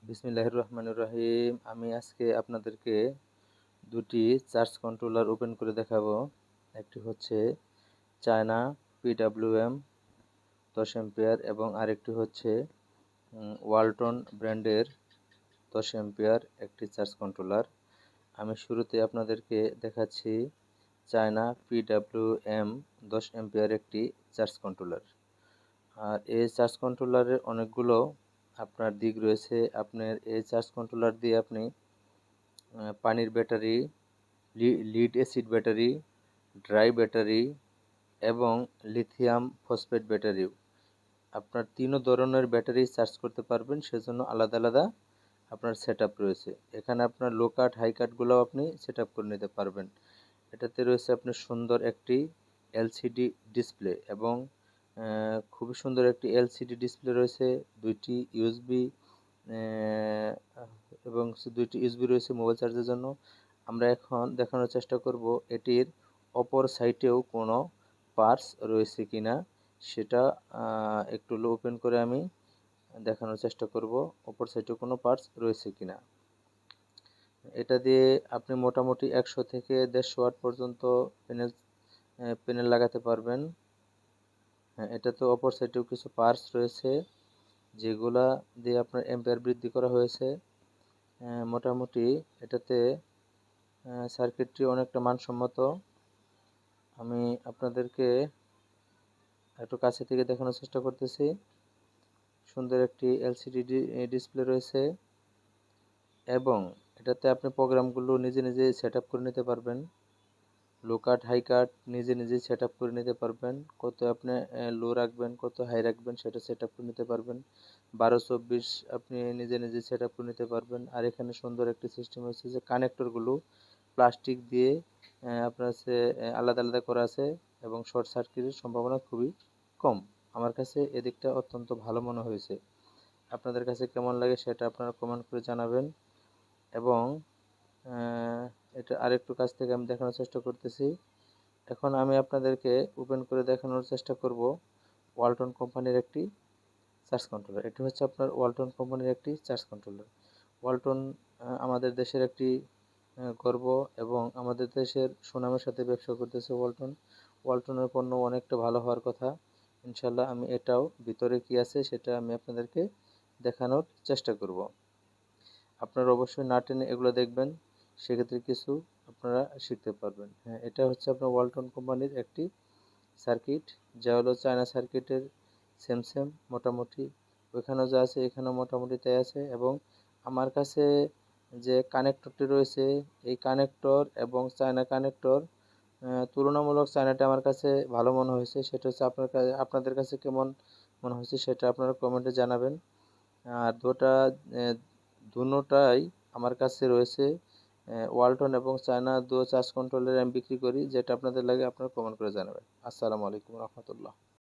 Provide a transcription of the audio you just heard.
বিসমিল্লাহির রহমানির রহিম। আমি আজকে আপনাদেরকে দুটি চার্জ কন্ট্রোলার ওপেন করে দেখাবো। একটি হচ্ছে চায়না PWM 10 এম্পিয়ার এবং আরেকটি হচ্ছে ওয়ালটন ব্র্যান্ডের 10 এম্পিয়ার একটি চার্জ কন্ট্রোলার। আমি শুরুতে আপনাদেরকে দেখাচ্ছি চায়না PWM 10 এম্পিয়ার একটি চার্জ কন্ট্রোলার। আর এই চার্জ কন্ট্রোলারের অনেকগুলো আপনার দিক রয়েছে। আপনার এই চার্জ কন্ট্রোলার দিয়ে আপনি পানির battery, lead acid battery, dry battery এবং লিথিয়াম ফসফেট ব্যাটারিও আপনার তিনও ধরনের ব্যাটারি চার্জ করতে পারবেন। সেজন্য আলাদা আলাদা আপনার সেট আপ রয়েছে। এখানে আপনার লো কাট হাই কাটগুলোও আপনি সেট আপ করে নিতে পারবেন। এটাতে রয়েছে আপনার সুন্দর একটি এলসিডি ডিসপ্লে এবং খুবই সুন্দর একটি এলসিডি ডিসপ্লে রয়েছে, দুইটি ইউএসবি এবং দুইটি ইউএসবি রয়েছে মোবাইল চার্জের জন্য। আমরা এখন দেখানোর চেষ্টা করব এটির অপর সাইটেও কোনো পার্টস রয়েছে কিনা, সেটা একটু ওপেন করে আমি দেখানোর চেষ্টা করব অপর সাইটেও কোনো পার্টস রয়েছে কিনা। এটা দিয়ে আপনি মোটামুটি 100 থেকে 150 ওয়াট পর্যন্ত প্যানেল লাগাতে পারবেন। হ্যাঁ, এটাতে অপর সাইটেও কিছু পার্টস রয়েছে যেগুলা দিয়ে আপনার এম্পিয়ার বৃদ্ধি করা হয়েছে। মোটামুটি এটাতে সার্কিটটি অনেকটা মানসম্মত। আমি আপনাদেরকে একটু কাছে থেকে দেখানোর চেষ্টা করতেছি। সুন্দর একটি এলসিডি ডিসপ্লে রয়েছে এবং এটাতে আপনি প্রোগ্রামগুলো নিজে নিজে সেট আপ করে নিতে পারবেন। লো কাট হাই কাট নিজে নিজেই সেট আপ করে নিতে পারবেন। কত আপনি লো রাখবেন, কত হাই রাখবেন সেটা সেট আপ করে নিতে পারবেন। 12-24 আপনি নিজে নিজে সেট আপ করে নিতে পারবেন। আর এখানে সুন্দর একটি সিস্টেম হচ্ছে যে কানেক্টরগুলো প্লাস্টিক দিয়ে আপনার হচ্ছে আলাদা আলাদা করা আছে এবং শর্ট সার্কিটের সম্ভাবনা খুবই কম। আমার কাছে এদিকটা অত্যন্ত ভালো মনে হয়েছে। আপনাদের কাছে কেমন লাগে সেটা আপনারা কমেন্ট করে জানাবেন। এবং এটা আরেকটু কাছ থেকে আমি দেখানোর চেষ্টা করতেছি। এখন আমি আপনাদেরকে ওপেন করে দেখানোর চেষ্টা করব ওয়ালটন কোম্পানির একটি চার্জ কন্ট্রোলার। এটি হচ্ছে আপনার ওয়ালটন কোম্পানির একটি চার্জ কন্ট্রোলার। ওয়ালটন আমাদের দেশের একটি গর্ব এবং আমাদের দেশের সুনামের সাথে ব্যবসা করতেছে ওয়ালটন। ওয়ালটনের পণ্য অনেকটা ভালো হওয়ার কথা। ইনশাল্লাহ আমি এটাও ভিতরে কি আছে সেটা আমি আপনাদেরকে দেখানোর চেষ্টা করব। আপনারা অবশ্যই না টেনে এগুলো দেখবেন, সেক্ষেত্রে কিছু আপনারা শিখতে পারবেন। হ্যাঁ, এটা হচ্ছে আপনার ওয়ালটন কোম্পানির একটি সার্কিট, যা হলো চায়না সার্কিটের সেম সেম মোটামুটি। ওইখানেও যা আছে এখানেও মোটামুটি তাই আছে। এবং আমার কাছে যে কানেক্টরটি রয়েছে, এই কানেক্টর এবং চায়না কানেক্টর তুলনামূলক চায়নাটা আমার কাছে ভালো মনে হয়েছে। সেটা হচ্ছে আপনাদের কাছে কেমন মনে হয়েছে সেটা আপনারা কমেন্টে জানাবেন। আর দুটোটাই আমার কাছে রয়েছে। ওয়ালটন এবং চায়না চার্জ কন্ট্রোলার আমি বিক্রি করি। যেটা আপনাদের লাগে আপনারা কমেন্ট করে জানাবেন। আসসালামু আলাইকুম রহমতুল্লাহ।